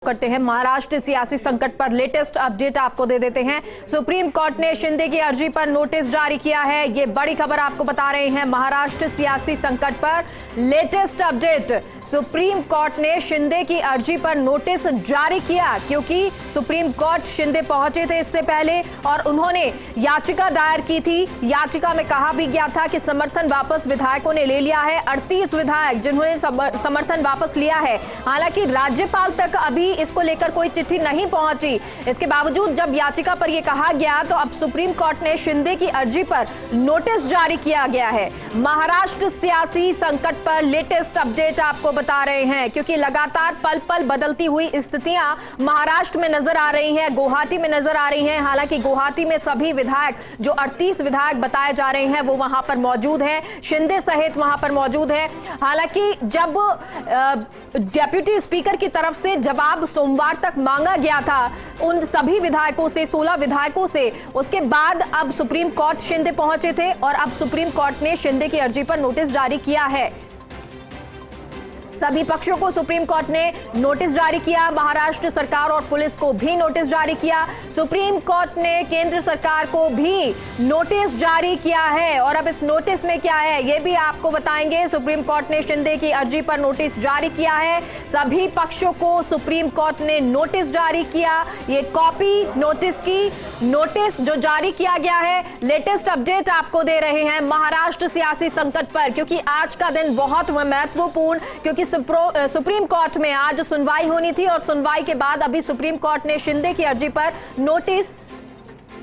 करते हैं महाराष्ट्र सियासी संकट पर लेटेस्ट अपडेट आपको दे देते हैं। सुप्रीम कोर्ट ने शिंदे की अर्जी पर नोटिस जारी किया है। ये बड़ी खबर आपको बता रहे हैं महाराष्ट्र सियासी संकट पर लेटेस्ट अपडेट। सुप्रीम कोर्ट ने शिंदे की अर्जी पर नोटिस जारी किया क्योंकि सुप्रीम कोर्ट शिंदे पहुंचे थे इससे पहले और उन्होंने याचिका दायर की थी। याचिका में कहा भी गया था कि समर्थन वापस विधायकों ने ले लिया है। 38 विधायक जिन्होंने समर्थन वापस लिया है। हालांकि राज्यपाल तक अभी इसको लेकर कोई चिट्ठी नहीं पहुंची। इसके बावजूद जब याचिका पर यह कहा गया तो अब सुप्रीम कोर्ट ने शिंदे की अर्जी पर नोटिस जारी किया गया है। महाराष्ट्र सियासी संकट पर लेटेस्ट अपडेट आपको बता रहे हैं क्योंकि लगातार पल पल बदलती हुई स्थितियां महाराष्ट्र में नजर आ रही हैं, गुवाहाटी में नजर आ रही हैं। हालांकि गुवाहाटी में सभी विधायक जो 38 विधायक बताए जा रहे हैं वो वहां पर मौजूद हैं, शिंदे सहित वहां पर मौजूद हैं। हालांकि जब डेप्यूटी स्पीकर की तरफ से जवाब सोमवार तक मांगा गया था उन सभी विधायकों से, 16 विधायकों से, उसके बाद अब सुप्रीम कोर्ट शिंदे पहुंचे थे और अब सुप्रीम कोर्ट ने शिंदे की अर्जी पर नोटिस जारी किया है। सभी पक्षों को सुप्रीम कोर्ट ने नोटिस जारी किया। महाराष्ट्र सरकार और पुलिस को भी नोटिस जारी किया। सुप्रीम कोर्ट ने केंद्र सरकार को भी नोटिस जारी किया है और अब इस नोटिस में क्या है ये भी आपको बताएंगे। सुप्रीम कोर्ट ने शिंदे की अर्जी पर नोटिस जारी किया है। सभी पक्षों को सुप्रीम कोर्ट ने नोटिस जारी किया। ये कॉपी नोटिस की नोटिस जो जारी किया गया है, लेटेस्ट अपडेट आपको दे रहे हैं महाराष्ट्र सियासी संकट पर क्योंकि आज का दिन बहुत महत्वपूर्ण, क्योंकि सुप्रीम कोर्ट में आज सुनवाई होनी थी और सुनवाई के बाद अभी सुप्रीम कोर्ट ने शिंदे की अर्जी पर नोटिस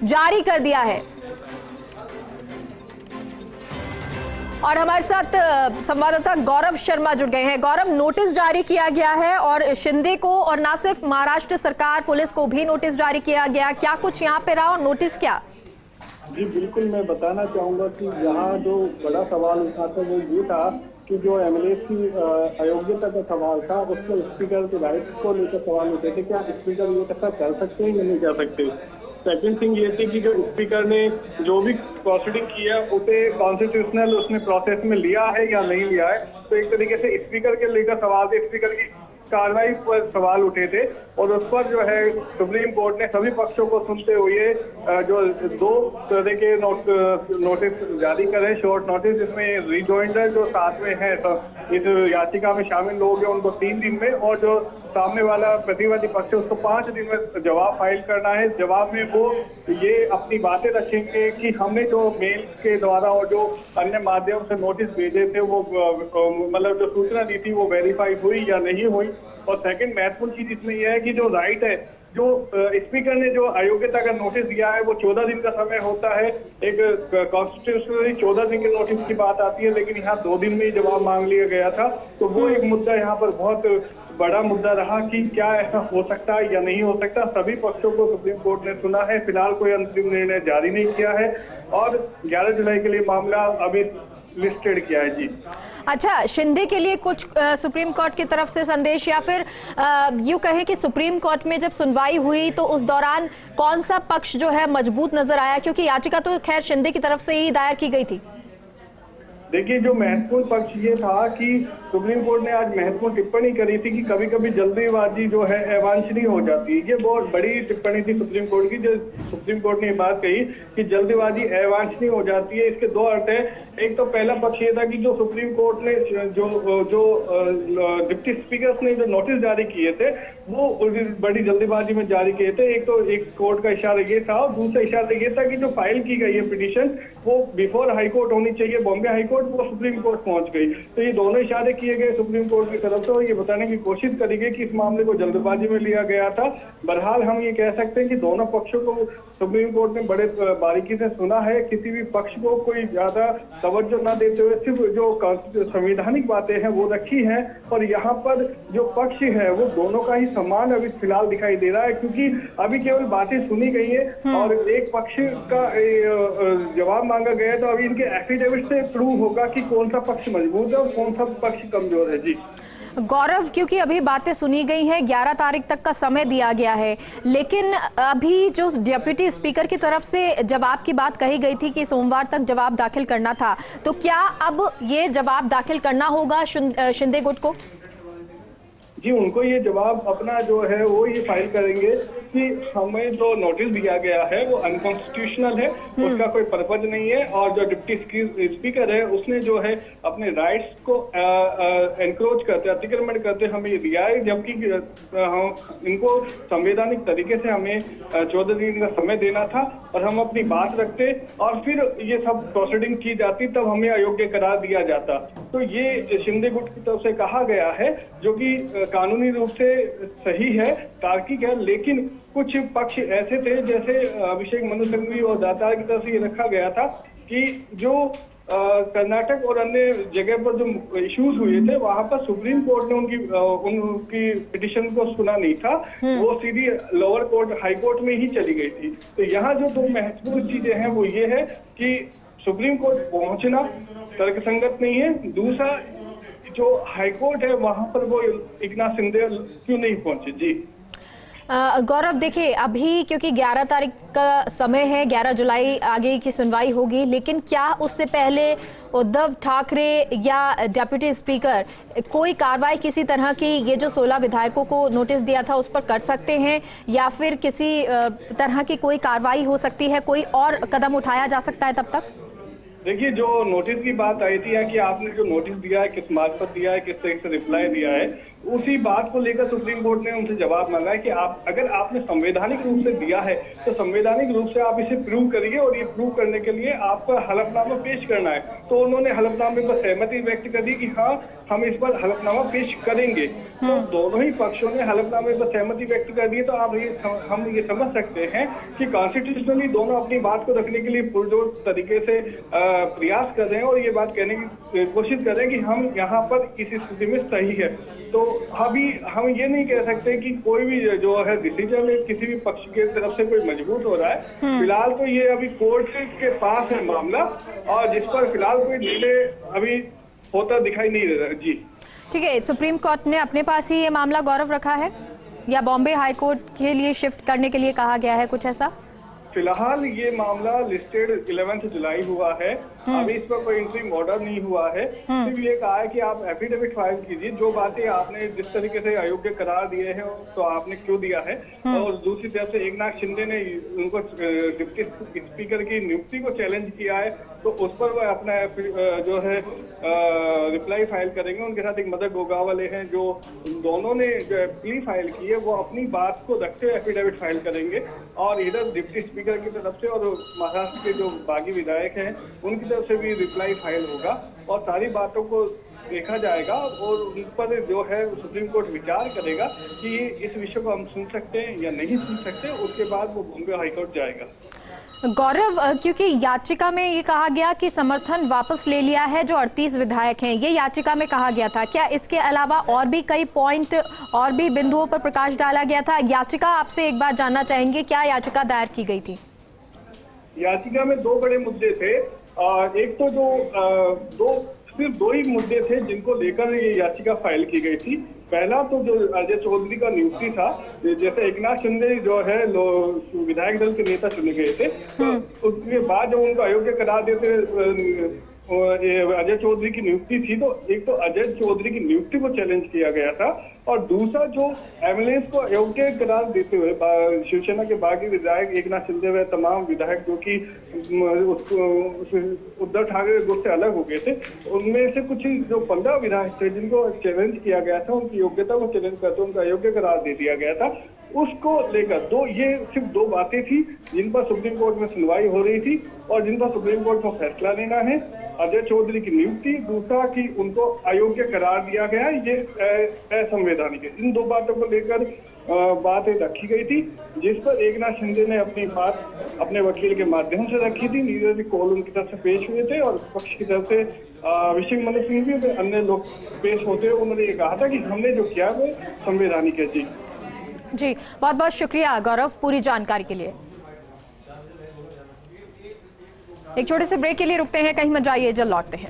जारी कर दिया है। और हमारे साथ संवाददाता गौरव शर्मा जुड़ गए हैं। गौरव, नोटिस जारी किया गया है और शिंदे को और ना सिर्फ महाराष्ट्र सरकार, पुलिस को भी नोटिस जारी किया गया। क्या कुछ यहाँ पे रहा और नोटिस क्या? जी बिल्कुल, मैं बताना चाहूंगा कि यहाँ जो बड़ा सवाल उठा था वो ये था कि जो एमएलए की अयोग्यता का सवाल था उसके स्पीकर के राइट्स को लेकर सवाल उठे थे। क्या स्पीकर ये ऐसा कर सकते हैं या नहीं कर सकते। सेकंड थिंग ये थी कि जो स्पीकर ने जो भी प्रोसीडिंग किया उसे कॉन्स्टिट्यूशनल उसने प्रोसेस में लिया है या नहीं लिया है। तो एक तरीके से स्पीकर के लेकर सवाल थे, स्पीकर की कार्रवाई पर सवाल उठे थे और उस पर जो है सुप्रीम कोर्ट ने सभी पक्षों को सुनते हुए जो 2 तरह के नोटिस जारी करे, शॉर्ट नोटिस, जिसमें रिजॉइंडर जो साथ में है तो इस याचिका में शामिल लोग हैं उनको 3 दिन में और जो सामने वाला प्रतिवादी पक्ष है उसको 5 दिन में जवाब फाइल करना है। जवाब में वो ये अपनी बातें रखेंगे कि हमने जो मेल के द्वारा और जो अन्य माध्यम से नोटिस भेजे थे वो मतलब जो सूचना दी थी वो वेरीफाई हुई या नहीं हुई। और सेकंड महत्वपूर्ण चीज इसमें यह है कि जो राइट है, जो स्पीकर ने जो अयोग्यता का नोटिस दिया है वो 14 दिन का समय होता है। एक कॉन्स्टिट्यूशनली 14 दिन के नोटिस की बात आती है, लेकिन यहाँ 2 दिन में ही जवाब मांग लिया गया था। तो वो एक मुद्दा यहाँ पर बहुत बड़ा मुद्दा रहा कि क्या ऐसा हो सकता है या नहीं हो सकता। सभी पक्षों को सुप्रीम कोर्ट ने सुना है। फिलहाल कोई अंतिम निर्णय जारी नहीं किया है और 11 जुलाई के लिए मामला अभी लिस्टेड किया है। जी अच्छा, शिंदे के लिए कुछ सुप्रीम कोर्ट की तरफ से संदेश या फिर यूं कहें कि सुप्रीम कोर्ट में जब सुनवाई हुई तो उस दौरान कौन सा पक्ष जो है मजबूत नजर आया, क्योंकि याचिका तो खैर शिंदे की तरफ से ही दायर की गई थी। देखिए, जो महत्वपूर्ण पक्ष ये था कि सुप्रीम कोर्ट ने आज महत्वपूर्ण टिप्पणी करी थी कि कभी कभी जल्दीबाजी जो है अवांछनीय हो जाती है। ये बहुत बड़ी टिप्पणी थी सुप्रीम कोर्ट की, जो सुप्रीम कोर्ट ने ये बात कही कि जल्दीबाजी अवांछनीय हो जाती है। इसके 2 अर्थ है। एक तो पहला पक्ष ये था कि जो सुप्रीम कोर्ट ने जो डिप्टी स्पीकर ने जो नोटिस जारी किए थे वो बड़ी जल्दीबाजी में जारी किए थे। एक तो एक कोर्ट का इशारा ये था और दूसरा इशारा ये था कि जो फाइल की गई है पिटीशन वो बिफोर हाईकोर्ट होनी चाहिए, बॉम्बे हाईकोर्ट, वो सुप्रीम कोर्ट पहुंच गई। तो ये दोनों इशारे किए गए सुप्रीम कोर्ट की तरफ से और ये बताने की कोशिश करी गई कि इस मामले को जल्दबाजी में लिया गया था। बहरहाल हम ये कह सकते हैं कि दोनों पक्षों को सुप्रीम कोर्ट ने बड़े बारीकी से सुना है। किसी भी पक्ष को कोई ज्यादा तवज्जो न देते हुए सिर्फ जो संवैधानिक बातें हैं वो रखी हैं और यहाँ पर जो पक्ष है वो दोनों का ही समान अभी फिलहाल दिखाई दे रहा है, क्योंकि अभी केवल बातें सुनी गई है और एक पक्ष का जवाब मांगा गया है। तो अभी इनके एफिडेविट से प्रूव होगा कि कौन सा पक्ष मजबूत है और कौन सा पक्ष कमजोर है। जी गौरव, क्योंकि अभी बातें सुनी गई हैं, 11 तारीख तक का समय दिया गया है, लेकिन अभी जो डेप्यूटी स्पीकर की तरफ से जवाब की बात कही गई थी कि सोमवार तक जवाब दाखिल करना था, तो क्या अब ये जवाब दाखिल करना होगा शिंदे गुट को? जी, उनको ये जवाब अपना जो है वो ये फाइल करेंगे कि हमें जो नोटिस दिया गया है वो अनकॉन्स्टिट्यूशनल है, उसका कोई पर्पज नहीं है, और जो डिप्टी स्पीकर है उसने जो है अपने राइट्स को एनक्रोच करते, अतिक्रमण करते हमें ये दिया है, जबकि इनको संवैधानिक तरीके से हमें 14 दिन का समय देना था और हम अपनी बात रखते और फिर ये सब प्रोसीडिंग की जाती, तब हमें अयोग्य करार दिया जाता। तो ये शिंदे गुट की तरफ से कहा गया है, जो कि कानूनी रूप से सही है, तार्किक है, लेकिन कुछ पक्ष ऐसे थे, जैसे अभिषेक मनु सिंघवी और दातार की तरफ से ये रखा गया था कि जो कर्नाटक और अन्य जगह पर जो इश्यूज हुए थे वहां पर सुप्रीम कोर्ट ने उनकी पिटिशन को सुना नहीं था, वो सीधी लोअर कोर्ट हाई कोर्ट में ही चली गई थी। तो यहाँ जो दो महत्वपूर्ण चीजें हैं वो ये है कि सुप्रीम कोर्ट पहुंचना तर्कसंगत नहीं है, दूसरा जो हाई कोर्ट है वहां पर वो एकनाथ शिंदे क्यों नहीं पहुंचे। जी गौरव, देखिए अभी क्योंकि 11 तारीख का समय है, 11 जुलाई आगे की सुनवाई होगी, लेकिन क्या उससे पहले उद्धव ठाकरे या डिप्टी स्पीकर कोई कार्रवाई किसी तरह की, ये जो 16 विधायकों को नोटिस दिया था उस पर कर सकते हैं, या फिर किसी तरह की कोई कार्रवाई हो सकती है, कोई और कदम उठाया जा सकता है तब तक? देखिए, जो नोटिस की बात आई थी कि आपने जो नोटिस दिया है किस मार्फत दिया है, किस तरह से रिप्लाई दिया है, उसी बात को लेकर सुप्रीम कोर्ट ने उनसे जवाब मांगा है कि आप अगर आपने संवैधानिक रूप से दिया है तो संवैधानिक रूप से आप इसे प्रूव करिए, और ये प्रूव करने के लिए आपका हलफनामा पेश करना है। तो उन्होंने हलफनामे पर सहमति व्यक्त कर दी कि हाँ, हम इस पर हलफनामा पेश करेंगे। तो दोनों ही पक्षों ने हलफनामे पर सहमति व्यक्त कर दी। तो आप हम ये समझ सकते हैं कि कॉन्स्टिट्यूशनली दोनों अपनी बात को रखने के लिए पुरजोर तरीके से प्रयास कर रहे हैं और ये बात कहने की कोशिश कर रहे हैं कि हम यहाँ पर इस स्थिति में सही है। तो अभी हम ये नहीं कह सकते कि कोई भी जो है डिसीजन किसी भी पक्ष की तरफ से कोई मजबूत हो रहा है। फिलहाल तो ये अभी कोर्ट के पास है मामला, और जिस पर फिलहाल कोई निर्णय अभी होता दिखाई नहीं दे रहा है। जी ठीक है, सुप्रीम कोर्ट ने अपने पास ही ये मामला गौरव रखा है या बॉम्बे हाई कोर्ट के लिए शिफ्ट करने के लिए कहा गया है, कुछ ऐसा? फिलहाल ये मामला लिस्टेड 11 जुलाई हुआ है, अभी इस पर कोई इंटरिम ऑर्डर नहीं हुआ है। सिर्फ ये कहा है कि आप एफिडेविट फाइल कीजिए, जो बातें आपने जिस तरीके से अयोग्य करार दिए हैं तो आपने क्यों दिया है। और दूसरी तरफ से एकनाथ शिंदे ने उनको डिप्टी स्पीकर की नियुक्ति को चैलेंज किया है, तो उस पर वह अपना जो है रिप्लाई फाइल करेंगे। उनके साथ एक मदर गोगावले हैं, जो दोनों ने जो प्ली फाइल की है वो अपनी बात को रखते हुए एफिडेविट फाइल करेंगे, और इधर डिप्टी स्पीकर की तरफ से और महाराष्ट्र के जो बागी विधायक हैं उनकी तरफ से भी रिप्लाई फाइल होगा, और सारी बातों को देखा जाएगा और उन पर जो है सुप्रीम कोर्ट विचार करेगा कि इस विषय को हम सुन सकते हैं या नहीं सुन सकते। उसके बाद वो बॉम्बे हाईकोर्ट जाएगा। गौरव, क्योंकि याचिका में ये कहा गया कि समर्थन वापस ले लिया है जो 38 विधायक हैं, ये याचिका में कहा गया था, क्या इसके अलावा और भी कई पॉइंट और भी बिंदुओं पर प्रकाश डाला गया था? याचिका आपसे एक बार जानना चाहेंगे, क्या याचिका दायर की गई थी? याचिका में दो बड़े मुद्दे थे। एक तो जो सिर्फ दो ही मुद्दे थे जिनको लेकर ये याचिका फाइल की गई थी। पहला तो जो अजय चौधरी का नियुक्ति था, जैसे एकनाथ शिंदे जो है विधायक दल के नेता चुने गए थे, तो उसके बाद जब उनको अयोग्य करार देते अजय चौधरी की नियुक्ति थी, तो एक तो अजय चौधरी की नियुक्ति को चैलेंज किया गया था, और दूसरा जो एमएलए को अयोग्य करार देते हुए शिवसेना के बागी विधायक एकनाथ शिंदे व तमाम विधायक जो कि उद्धव ठाकरे गुट से अलग हो गए थे, उनमें से कुछ जो 15 विधायक थे जिनको चैलेंज किया गया था, उनकी योग्यता को चैलेंज करते उनका अयोग्य करार दे दिया गया था। उसको लेकर ये सिर्फ दो बातें थी जिन पर सुप्रीम कोर्ट में सुनवाई हो रही थी और जिन पर सुप्रीम कोर्ट को फैसला लेना है। अजय चौधरी की नियुक्ति, दूसरा कि उनको अयोग्य करार दिया गया, ये असंवैधानिक है। इन दो बातों को लेकर बातें रखी गई थी, जिस पर एकनाथ शिंदे ने अपनी बात अपने वकील के माध्यम से रखी थी। नीरज कौल उनकी तरफ से पेश हुए थे और पक्ष की तरफ से अभिषेक मनु सिंघवी भी अन्य लोग पेश होते हुए उन्होंने ये कहा था कि हमने जो किया वो संवैधानिक है। जी बहुत बहुत शुक्रिया गौरव पूरी जानकारी के लिए। एक छोटे से ब्रेक के लिए रुकते हैं, कहीं मत जाइए, जल्द लौटते हैं।